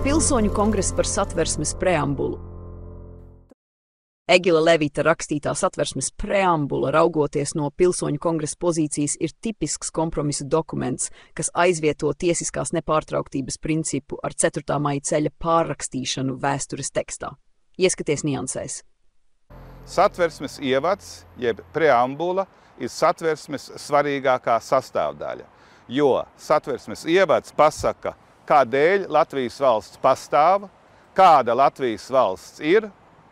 Pilsoņu kongress par Satversmes preambulu. Egila Levita rakstītā Satversmes preambula, raugoties no Pilsoņu kongresa pozīcijas, ir tipisks kompromisa dokuments, kas aizvieto tiesiskās nepārtrauktības principu ar 4. maija ceļa pārrakstīšanu vēstures tekstā. Ieskaties niansēs. Satversmes ievads, jeb preambula, ir Satversmes svarīgākā sastāvdaļa, jo Satversmes ievads pasaka, kādēļ Latvijas valsts pastāv, kāda Latvijas valsts ir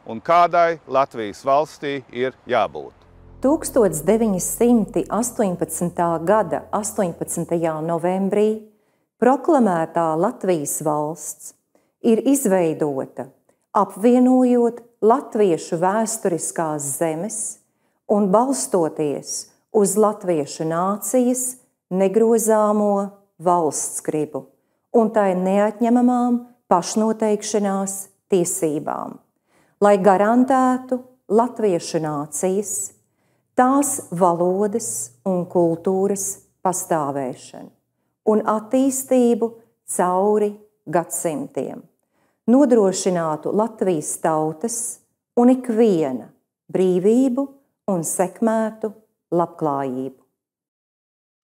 un kādai Latvijas valstī ir jābūt. 1918. gada 18. novembrī proklamētā Latvijas valsts ir izveidota, apvienojot latviešu vēsturiskās zemes un balstoties uz latviešu nācijas negrozāmo valsts gribu un tai neatņemamām pašnoteikšanās tiesībām, lai garantētu latviešu nācijas, tās valodas un kultūras pastāvēšanu un attīstību cauri gadsimtiem, nodrošinātu Latvijas tautas un ikviena brīvību un sekmētu labklājību.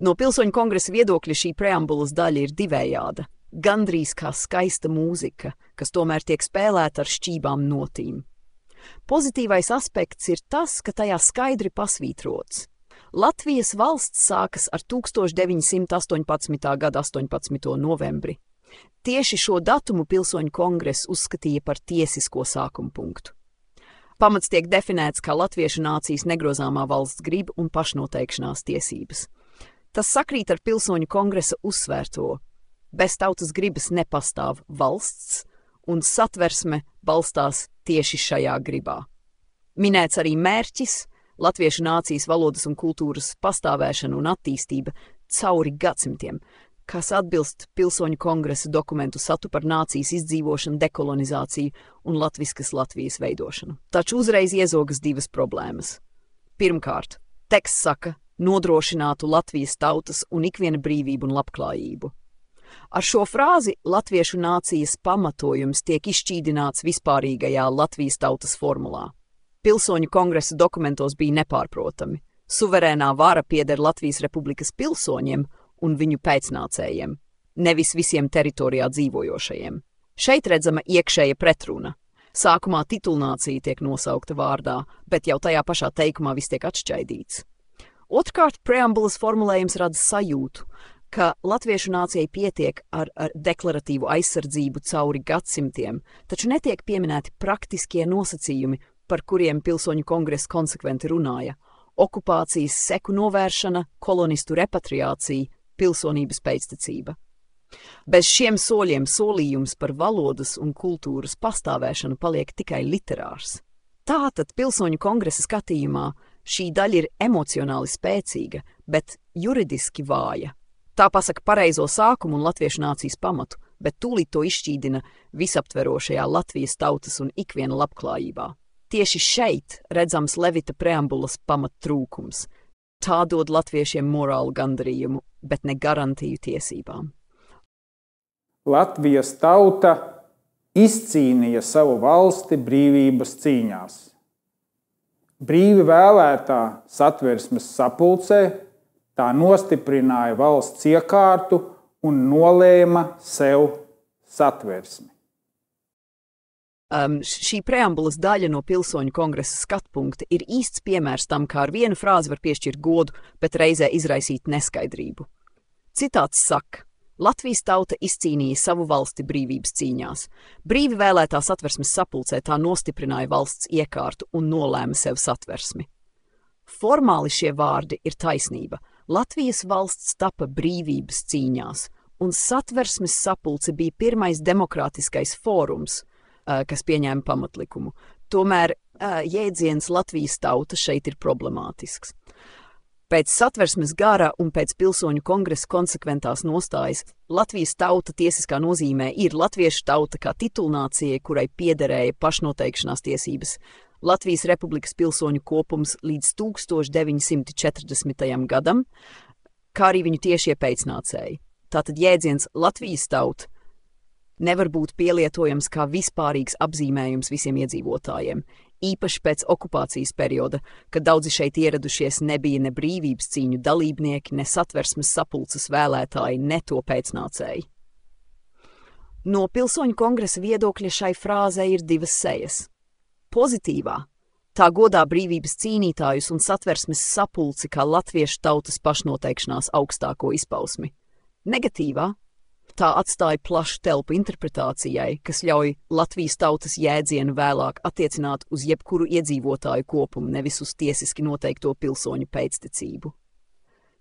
No Pilsoņu kongresa viedokļa šī preambulas daļa ir divējāda, gandrīz kā skaista mūzika, kas tomēr tiek spēlēta ar šķībām notīm. Pozitīvais aspekts ir tas, ka tajā skaidri pasvītrots. Latvijas valsts sākas ar 1918. gada 18. novembri. Tieši šo datumu Pilsoņu kongress uzskatīja par tiesisko sākuma punktu. Pamats tiek definēts kā latviešu nācijas negrozāmā valsts griba un pašnoteikšanās tiesības. Tas sakrīt ar Pilsoņu kongresa uzsvērto. Bez tautas gribas nepastāv valsts, un Satversme balstās tieši šajā gribā. Minēts arī mērķis – latviešu nācijas valodas un kultūras pastāvēšana un attīstība cauri gadsimtiem, kas atbilst Pilsoņu kongresa dokumentu satu par nācijas izdzīvošanu, dekolonizāciju un latviskas Latvijas veidošanu. Taču uzreiz iezogas divas problēmas. Pirmkārt, teksts saka, nodrošinātu Latvijas tautas un ikviena brīvību un labklājību. Ar šo frāzi latviešu nācijas pamatojums tiek izšķīdināts vispārīgajā Latvijas tautas formulā. Pilsoņu kongresa dokumentos bija nepārprotami. Suverēnā vara pieder Latvijas republikas pilsoņiem un viņu pēcnācējiem, nevis visiem teritorijā dzīvojošajiem. Šeit redzama iekšēja pretruna. Sākumā titulnācija tiek nosaukta vārdā, bet jau tajā pašā teikumā viss tiek atšķaidīts. Otrkārt, preambulas formulējums rada sajūtu, ka latviešu nācijai pietiek ar deklaratīvu aizsardzību cauri gadsimtiem, taču netiek pieminēti praktiskie nosacījumi, par kuriem Pilsoņu kongress konsekventi runāja – okupācijas seku novēršana, kolonistu repatriācija, pilsonības pēctecība. Bez šiem soļiem solījums par valodas un kultūras pastāvēšanu paliek tikai literārs. Tātad Pilsoņu kongresa skatījumā šī daļa ir emocionāli spēcīga, bet juridiski vāja. Tā pasaka pareizo sākumu un latviešu nācijas pamatu, bet tūlīt to izšķīdina visaptverošajā Latvijas tautas un ikviena labklājībā. Tieši šeit redzams Levita preambulas pamattrūkums. Tā dod latviešiem morālu gandarījumu, bet ne garantiju tiesībām. Latvijas tauta izcīnīja savu valsti brīvības cīņās. Brīvi vēlētā Satversmes sapulcē tā nostiprināja valsts iekārtu un nolēma sev Satversmi. Šī preambulas daļa no Pilsoņu kongresa skatpunkta ir īsts piemērs tam, kā ar vienu frāzi var piešķirt godu, bet reizē izraisīt neskaidrību. Citāts saka, Latvijas tauta izcīnīja savu valsti brīvības cīņās. Brīvi vēlētā Satversmes sapulcē tā nostiprināja valsts iekārtu un nolēma sev Satversmi. Formāli šie vārdi ir taisnība. Latvijas valsts tapa brīvības cīņās, un Satversmes sapulce bija pirmais demokrātiskais fórums, kas pieņēma pamatlikumu. Tomēr jēdziens Latvijas tauta šeit ir problemātisks. Pēc Satversmes gara un pēc Pilsoņu kongresa konsekventās nostājas Latvijas tauta tiesiskā nozīmē ir latviešu tauta kā titulnācija, kurai piederēja pašnoteikšanās tiesības, Latvijas republikas pilsoņu kopums līdz 1940. gadam, kā arī viņu tiešie pēcnācēji. Tātad jēdziens Latvijas tauta nevar būt pielietojams kā vispārīgs apzīmējums visiem iedzīvotājiem, īpaši pēc okupācijas perioda, kad daudzi šeit ieradušies nebija ne brīvības cīņu dalībnieki, ne Satversmes sapulces vēlētāji, ne to pēcnācēji. No Pilsoņu kongresa viedokļa šai frāzei ir divas sejas. Pozitīvā – tā godā brīvības cīnītājus un Satversmes sapulci kā latviešu tautas pašnoteikšanās augstāko izpausmi. Negatīvā – tā atstāja plašu telpu interpretācijai, kas ļauj Latvijas tautas jēdzienu vēlāk attiecināt uz jebkuru iedzīvotāju kopumu, nevis uz tiesiski noteikto pilsoņu pēctecību.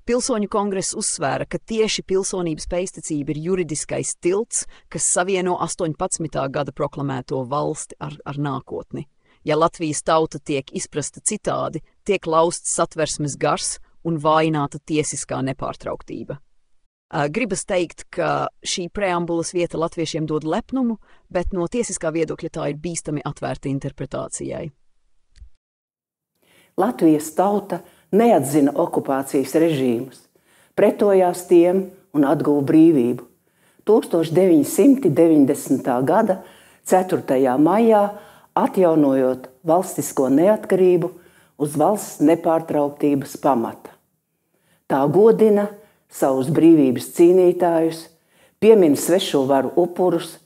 Pilsoņu kongress uzsvēra, ka tieši pilsonības pēctecība ir juridiskais tilts, kas savieno 18. gada proklamēto valsti ar nākotni. Ja Latvijas tauta tiek izprasta citādi, tiek lausts Satversmes gars un vājināta tiesiskā nepārtrauktība. Gribas teikt, ka šī preambulas vieta latviešiem dod lepnumu, bet no tiesiskā viedokļa tā ir bīstami atvērta interpretācijai. Latvijas tauta neatzina okupācijas režīmus, pretojās tiem un atguva brīvību. 1990. gada 4. maijā atjaunojot valstisko neatkarību uz valsts nepārtrauktības pamata. Tā godina savus brīvības cīnītājus, piemin svešo varu upurus,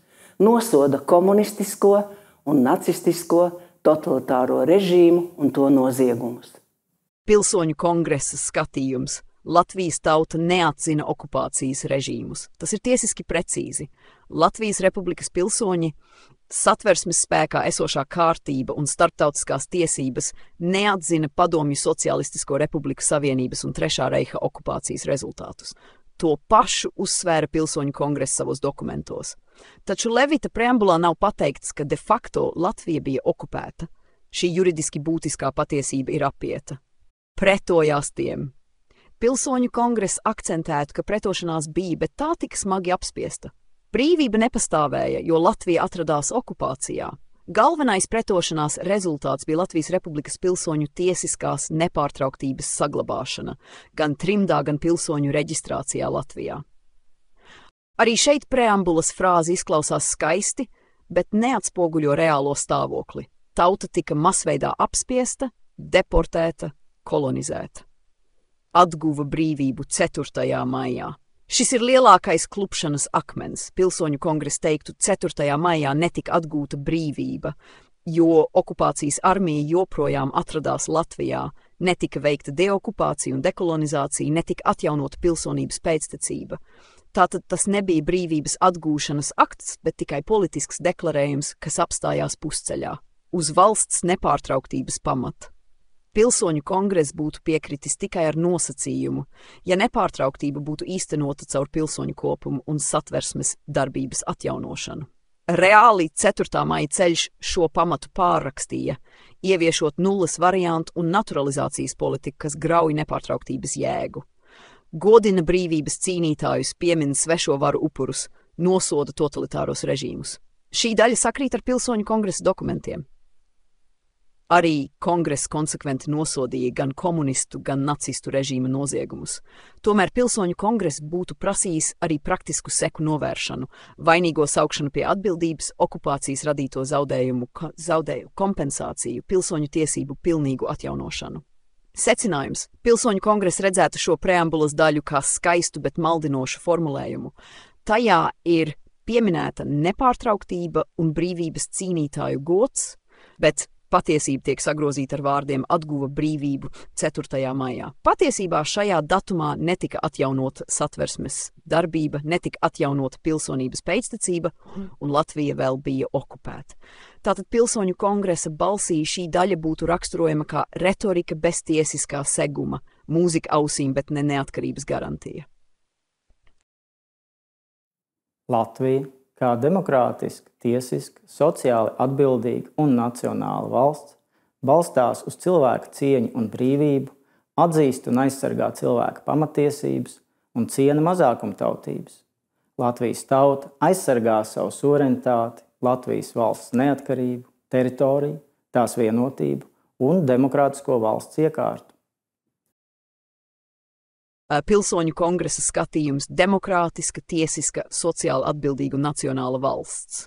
nosoda komunistisko un nacistisko totalitāro režīmu un to noziegumus. Pilsoņu kongresa skatījums. Latvijas tauta neatzina okupācijas režīmus. Tas ir tiesiski precīzi. Latvijas Republikas pilsoņi, Satversmes spēkā esošā kārtība un starptautiskās tiesības neatzina Padomju Socialistisko Republiku Savienības un Trešā reiha okupācijas rezultātus. To pašu uzsvēra Pilsoņu kongresa savos dokumentos. Taču Levita preambulā nav pateikts, ka de facto Latvija bija okupēta. Šī juridiski būtiskā patiesība ir apieta. Pretojās tiem. Pilsoņu kongress akcentētu, ka pretošanās bija, bet tā tika smagi apspiesta. Brīvība nepastāvēja, jo Latvija atradās okupācijā. Galvenais pretošanās rezultāts bija Latvijas Republikas pilsoņu tiesiskās nepārtrauktības saglabāšana, gan trimdā, gan pilsoņu reģistrācijā Latvijā. Arī šeit preambulas frāze izklausās skaisti, bet neatspoguļo reālo stāvokli. Tauta tika masveidā apspiesta, deportēta, kolonizēta. Atguva brīvību 4. maijā. Šis ir lielākais klupšanas akmens. Pilsoņu kongress teiktu, 4. maijā netika atgūta brīvība, jo okupācijas armija joprojām atradās Latvijā, netika veikta deokupācija un dekolonizācija, netika atjaunota pilsonības pēctecība. Tātad tas nebija brīvības atgūšanas akts, bet tikai politisks deklarējums, kas apstājās pusceļā, uz valsts nepārtrauktības pamata. Pilsoņu kongress būtu piekritis tikai ar nosacījumu, ja nepārtrauktība būtu īstenota caur pilsoņu kopumu un Satversmes darbības atjaunošanu. Reāli 4. maija ceļš šo pamatu pārrakstīja, ieviešot nulles variantu un naturalizācijas politiku, kas grauj nepārtrauktības jēgu. Godina brīvības cīnītājus, piemin svešo varu upurus, nosoda totalitāros režīmus. Šī daļa sakrīt ar Pilsoņu kongresa dokumentiem. Arī kongress konsekventi nosodīja gan komunistu, gan nacistu režīma noziegumus. Tomēr Pilsoņu kongress būtu prasījis arī praktisku seku novēršanu, vainīgo saukšanu pie atbildības, okupācijas radīto zaudējumu kompensāciju, pilsoņu tiesību pilnīgu atjaunošanu. Secinājums. Pilsoņu kongress redzētu šo preambulas daļu kā skaistu, bet maldinošu formulējumu. Tajā ir pieminēta nepārtrauktība un brīvības cīnītāju gods, bet patiesība tiek sagrozīta ar vārdiem atguva brīvību 4. maijā. Patiesībā šajā datumā netika atjaunota Satversmes darbība, netika atjaunota pilsonības pēctecība, un Latvija vēl bija okupēta. Tātad Pilsoņu kongresa balsī šī daļa būtu raksturojama kā retorika bez tiesiskā seguma, mūzika ausīm, bet ne neatkarības garantija. Latvija, kā demokrātiska, tiesiska, sociāli atbildīga un nacionāla valsts, balstās uz cilvēka cieņu un brīvību, atzīst un aizsargā cilvēka pamatiesības un ciena mazākumtautības. Latvijas tauta aizsargā savu suverenitāti, Latvijas valsts neatkarību, teritoriju, tās vienotību un demokrātisko valsts iekārtu. Pilsoņu kongresa skatījums – demokrātiska, tiesiska, sociāli atbildīga un nacionāla valsts.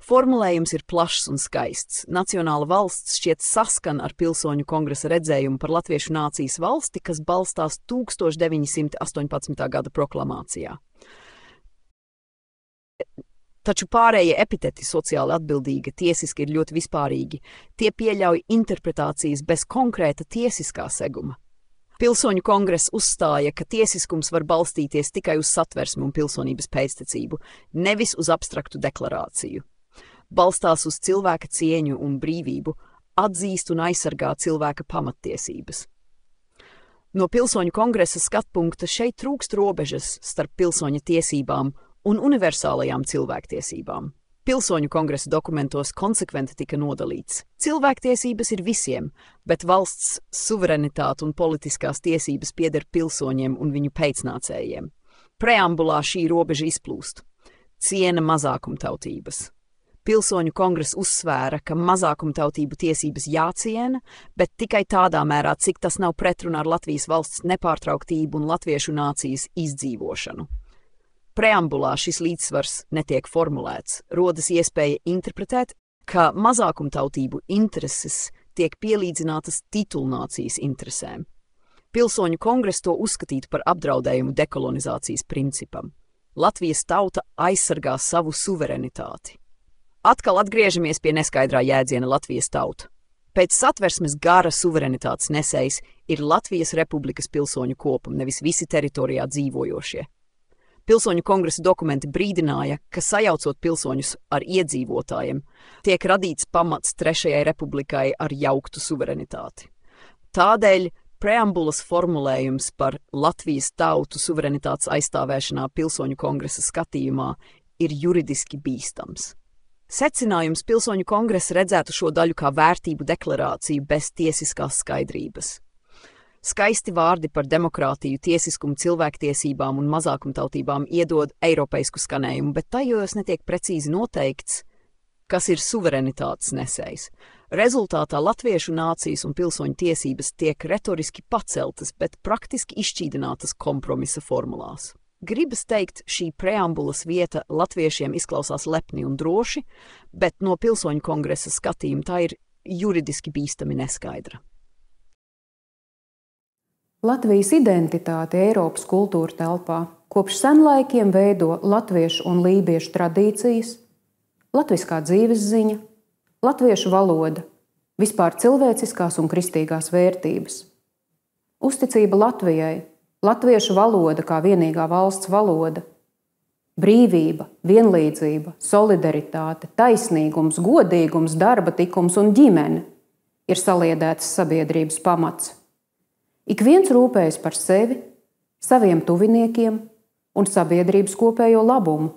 Formulējums ir plašs un skaists. Nacionāla valsts šķiet saskan ar Pilsoņu kongresa redzējumu par latviešu nācijas valsti, kas balstās 1918. gada proklamācijā. Taču pārējie epiteti sociāli atbildīga, tiesiski ir ļoti vispārīgi. Tie pieļauj interpretācijas bez konkrēta tiesiskā seguma. Pilsoņu kongress uzstāja, ka tiesiskums var balstīties tikai uz satversmi un pilsonības pēctecību, nevis uz abstraktu deklarāciju. Balstās uz cilvēka cieņu un brīvību, atzīst un aizsargā cilvēka pamattiesības. No Pilsoņu kongresa skatpunkta šeit trūkst robežas starp pilsoņa tiesībām un universālajām cilvēktiesībām. Pilsoņu kongresa dokumentos konsekventi tika nodalīts. Cilvēktiesības ir visiem, bet valsts suverenitāte un politiskās tiesības pieder pilsoņiem un viņu pēcnācējiem. Preambulā šī robeža izplūst. Ciena mazākumtautības. Pilsoņu kongress uzsvēra, ka mazākumtautību tiesības jāciena, bet tikai tādā mērā, cik tas nav pretrunā ar Latvijas valsts nepārtrauktību un latviešu nācijas izdzīvošanu. Preambulā šis līdzsvars netiek formulēts, rodas iespēja interpretēt, ka mazākumtautību intereses tiek pielīdzinātas titulnācijas interesēm. Pilsoņu kongress to uzskatītu par apdraudējumu dekolonizācijas principam. Latvijas tauta aizsargā savu suverenitāti. Atkal atgriežamies pie neskaidrā jēdziena Latvijas tauta. Pēc satversmes gara suverenitātes nesējs ir Latvijas republikas pilsoņu kopuma, nevis visi teritorijā dzīvojošie. Pilsoņu kongresa dokumenti brīdināja, ka sajaucot pilsoņus ar iedzīvotājiem, tiek radīts pamats trešajai republikai ar jauktu suverenitāti. Tādēļ preambulas formulējums par Latvijas tautu suverenitātes aizstāvēšanā Pilsoņu kongresa skatījumā ir juridiski bīstams. Secinājums Pilsoņu kongresa redzētu šo daļu kā vērtību deklarāciju bez tiesiskās skaidrības. Skaisti vārdi par demokrātiju, tiesiskumu, cilvēktiesībām un mazākumtautībām iedod eiropeisku skanējumu, bet tajos netiek precīzi noteikts, kas ir suverenitātes nesējs. Rezultātā latviešu nācijas un pilsoņu tiesības tiek retoriski paceltas, bet praktiski izšķīdinātas kompromisa formulās. Gribas teikt, šī preambulas vieta latviešiem izklausās lepni un droši, bet no Pilsoņu kongresa skatījuma tā ir juridiski bīstami neskaidra. Latvijas identitāte Eiropas kultūra telpā kopš senlaikiem veido latviešu un lībiešu tradīcijas, latviskā dzīvesziņa, latviešu valoda, vispār cilvēciskās un kristīgās vērtības. Uzticība Latvijai, latviešu valoda kā vienīgā valsts valoda, brīvība, vienlīdzība, solidaritāte, taisnīgums, godīgums, darba tikums un ģimene ir saliedētas sabiedrības pamats. Ik viens rūpējas par sevi, saviem tuviniekiem un sabiedrības kopējo labumu,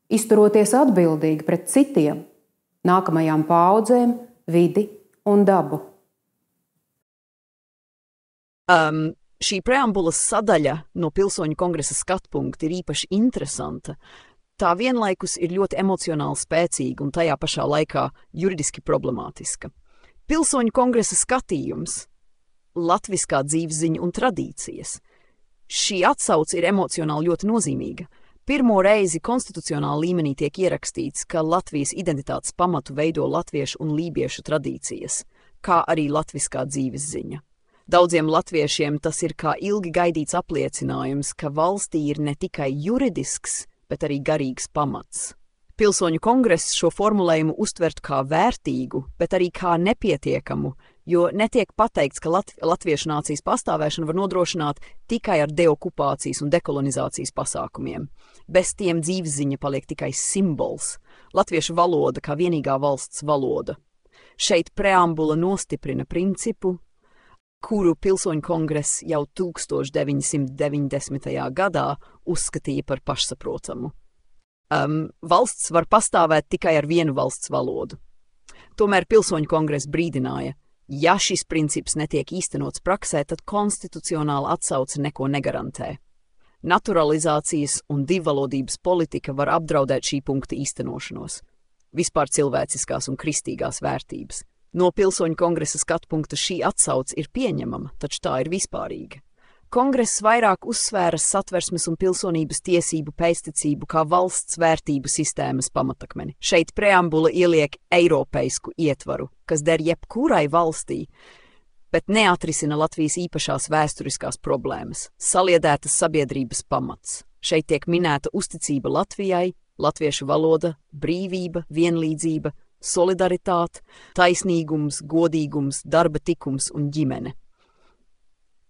izturoties atbildīgi pret citiem, nākamajām paaudzēm, vidi un dabu. Šī preambulas sadaļa no Pilsoņu kongresa skatpunkta ir īpaši interesanta. Tā vienlaikus ir ļoti emocionāli spēcīga un tajā pašā laikā juridiski problemātiska. Pilsoņu kongresa skatījums – latviskā dzīvesziņa un tradīcijas. Šī atsauce ir emocionāli ļoti nozīmīga. Pirmo reizi konstitucionālā līmenī tiek ierakstīts, ka Latvijas identitātes pamatu veido latviešu un lībiešu tradīcijas, kā arī latviskā dzīvesziņa. Daudziem latviešiem tas ir kā ilgi gaidīts apliecinājums, ka valstī ir ne tikai juridisks, bet arī garīgs pamats. Pilsoņu kongress šo formulējumu uztvertu kā vērtīgu, bet arī kā nepietiekamu, jo netiek pateikts, ka latviešu nācijas pastāvēšanu var nodrošināt tikai ar deokupācijas un dekolonizācijas pasākumiem. Bez tiem dzīvesziņa paliek tikai simbols – latviešu valoda kā vienīgā valsts valoda. Šeit preambula nostiprina principu, kuru Pilsoņu kongress jau 1990. gadā uzskatīja par pašsaprotamu. Valsts var pastāvēt tikai ar vienu valsts valodu. Tomēr Pilsoņu kongress brīdināja, ja šis princips netiek īstenots praksē, tad konstitucionāla atsauce neko negarantē. Naturalizācijas un divvalodības politika var apdraudēt šī punkta īstenošanos, vispār cilvēciskās un kristīgās vērtības. No Pilsoņu kongresa skatpunkta šī atsauce ir pieņemama, taču tā ir vispārīga. Kongress vairāk uzsvēra Satversmes un pilsonības tiesību pēctecību kā valsts vērtību sistēmas pamatakmeni. Šeit preambula ieliek eiropeisku ietvaru, kas der jebkurai valstī, bet neatrisina Latvijas īpašās vēsturiskās problēmas, saliedētas sabiedrības pamats. Šeit tiek minēta uzticība Latvijai, latviešu valoda, brīvība, vienlīdzība, solidaritāte, taisnīgums, godīgums, darba tikums un ģimene.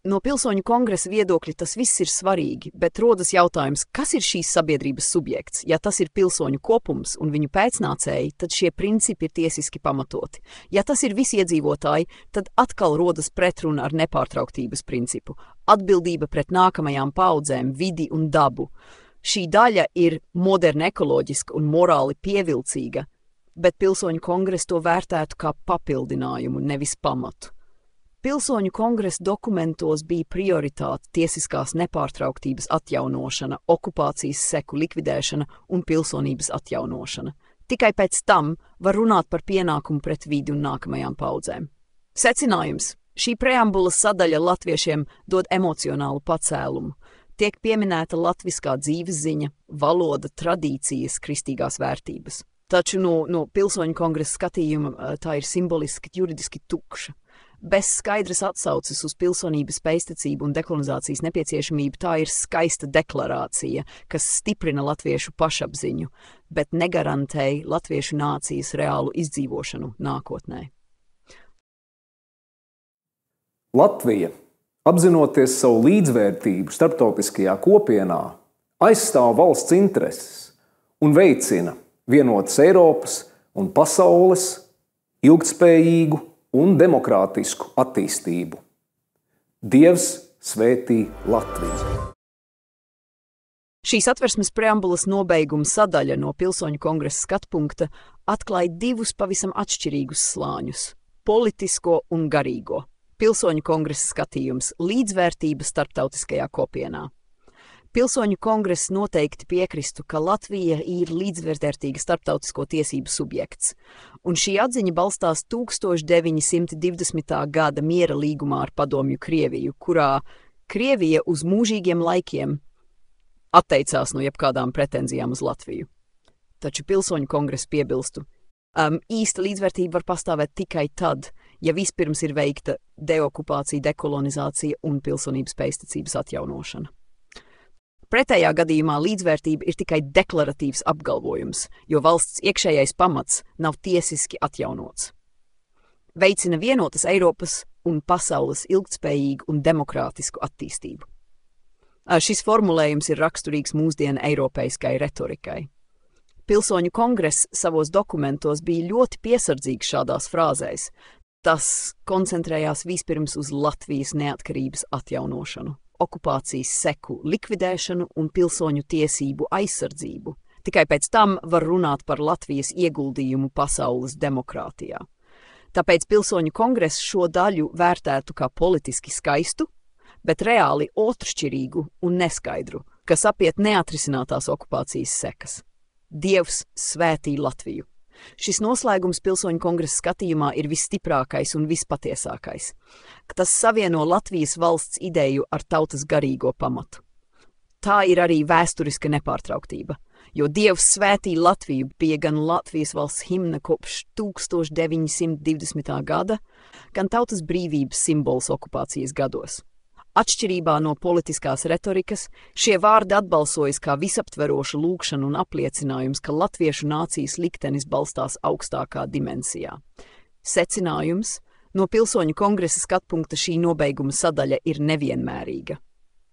No pilsoņu kongresa viedokļa tas viss ir svarīgi, bet rodas jautājums, kas ir šīs sabiedrības subjekts? Ja tas ir pilsoņu kopums un viņu pēcnācēji, tad šie principi ir tiesiski pamatoti. Ja tas ir visi iedzīvotāji, tad atkal rodas pretruna ar nepārtrauktības principu. Atbildība pret nākamajām paudzēm, vidi un dabu. Šī daļa ir moderna, ekoloģiska un morāli pievilcīga, bet pilsoņu kongress to vērtētu kā papildinājumu, nevis pamatu. Pilsoņu kongresa dokumentos bija prioritāte tiesiskās nepārtrauktības atjaunošana, okupācijas seku likvidēšana un pilsonības atjaunošana. Tikai pēc tam var runāt par pienākumu pret vidi un nākamajām paudzēm. Secinājums. Šī preambulas sadaļa latviešiem dod emocionālu pacēlumu. Tiek pieminēta latviskā dzīvesziņa, valoda, tradīcijas, kristīgās vērtības. Taču no pilsoņu kongresa skatījuma tā ir simboliski, juridiski tukša. Bez skaidras atsauces uz pilsonības pēctecību un dekolonizācijas nepieciešamību tā ir skaista deklarācija, kas stiprina latviešu pašapziņu, bet negarantēja latviešu nācijas reālu izdzīvošanu nākotnē. Latvija, apzinoties savu līdzvērtību starptautiskajā kopienā, aizstāv valsts intereses un veicina vienotas Eiropas un pasaules ilgtspējīgu un demokrātisku attīstību. Dievs svētī Latviju! Šī Satversmes preambulas nobeiguma sadaļa no pilsoņu kongresa skatpunkta atklāja divus pavisam atšķirīgus slāņus – politisko un garīgo. Pilsoņu kongresa skatījums – līdzvērtība starptautiskajā kopienā. Pilsoņu kongress noteikti piekristu, ka Latvija ir līdzvērtīga starptautisko tiesību subjekts, un šī atziņa balstās 1920. gada miera līgumā ar Padomju Krieviju, kurā Krievija uz mūžīgiem laikiem atteicās no jebkādām pretenzijām uz Latviju. Taču pilsoņu kongress piebilstu, īsta līdzvērtība var pastāvēt tikai tad, ja vispirms ir veikta deokupācija, dekolonizācija un pilsonības pēctecības atjaunošana. Pretējā gadījumā līdzvērtība ir tikai deklaratīvs apgalvojums, jo valsts iekšējais pamats nav tiesiski atjaunots. Veicina vienotas Eiropas un pasaules ilgtspējīgu un demokrātisku attīstību. Šis formulējums ir raksturīgs mūsdienu eiropeiskai retorikai. Pilsoņu kongress savos dokumentos bija ļoti piesardzīgs šādās frāzēs. Tas koncentrējās vispirms uz Latvijas neatkarības atjaunošanu, okupācijas seku likvidēšanu un pilsoņu tiesību aizsardzību. Tikai pēc tam var runāt par Latvijas ieguldījumu pasaules demokrātijā. Tāpēc pilsoņu kongress šo daļu vērtētu kā politiski skaistu, bet reāli otršķirīgu un neskaidru, kas apiet neatrisinātās okupācijas sekas. Dievs svētī Latviju! Šis noslēgums pilsoņu kongresa skatījumā ir visstiprākais un vispatiesākais. Tas savieno Latvijas valsts ideju ar tautas garīgo pamatu. Tā ir arī vēsturiska nepārtrauktība, jo Dievs svētī Latviju bija gan Latvijas valsts himna kopš 1920. gada, gan tautas brīvības simbols okupācijas gados. Atšķirībā no politiskās retorikas, šie vārdi atbalsojas kā visaptveroša lūgšana un apliecinājums, ka latviešu nācijas liktenis balstās augstākā dimensijā. Secinājums – no pilsoņu kongresa skatpunkta šī nobeiguma sadaļa ir nevienmērīga.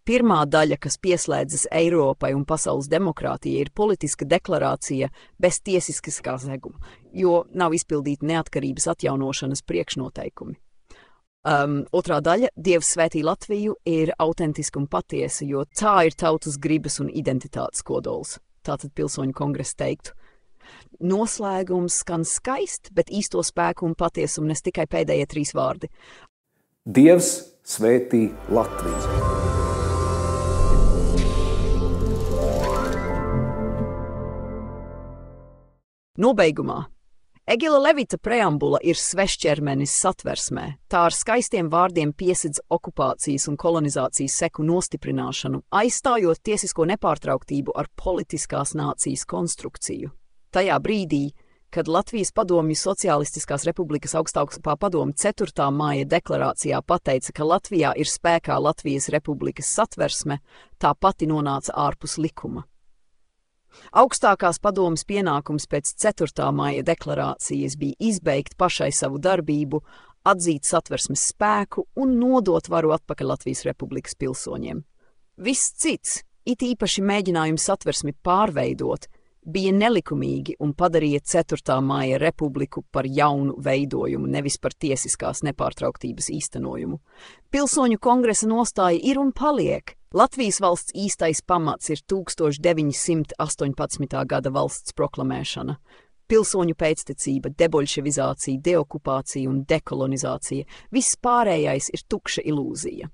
Pirmā daļa, kas pieslēdzas Eiropai un pasaules demokrātijai, ir politiska deklarācija bez tiesiskā seguma, jo nav izpildīti neatkarības atjaunošanas priekšnoteikumi. Otrā daļa, Dievs svētī Latviju, ir autentiska un patiesa, jo tā ir tautas gribas un identitātes kodols. Tātad pilsoņu kongress teiktu. Noslēgums skan skaisti, bet īsto spēku un patiesumu nes tikai pēdējie 3 vārdi. Dievs svētī Latviju! Nobeigumā Egila Levita preambula ir svešķermenis satversmē. Tā ar skaistiem vārdiem piesedz okupācijas un kolonizācijas seku nostiprināšanu, aizstājot tiesisko nepārtrauktību ar politiskās nācijas konstrukciju. Tajā brīdī, kad Latvijas Padomju Socialistiskās Republikas augstākā padome 4. māja deklarācijā pateica, ka Latvijā ir spēkā Latvijas Republikas satversme, tā pati nonāca ārpus likuma. Augstākās padomes pienākums pēc 4. māja deklarācijas bija izbeigt pašai savu darbību, atzīt satversmes spēku un nodot varu atpakaļ Latvijas Republikas pilsoņiem. Viss cits, it īpaši mēģinājums satversmi pārveidot, bija nelikumīgi un padarīja 4. māja republiku par jaunu veidojumu, nevis par tiesiskās nepārtrauktības īstenojumu. Pilsoņu kongresa nostāja ir un paliek. Latvijas valsts īstais pamats ir 1918. gada valsts proklamēšana. Pilsoņu pēctecība, debolševizācija, deokupācija un dekolonizācija – viss pārējais ir tukša ilūzija.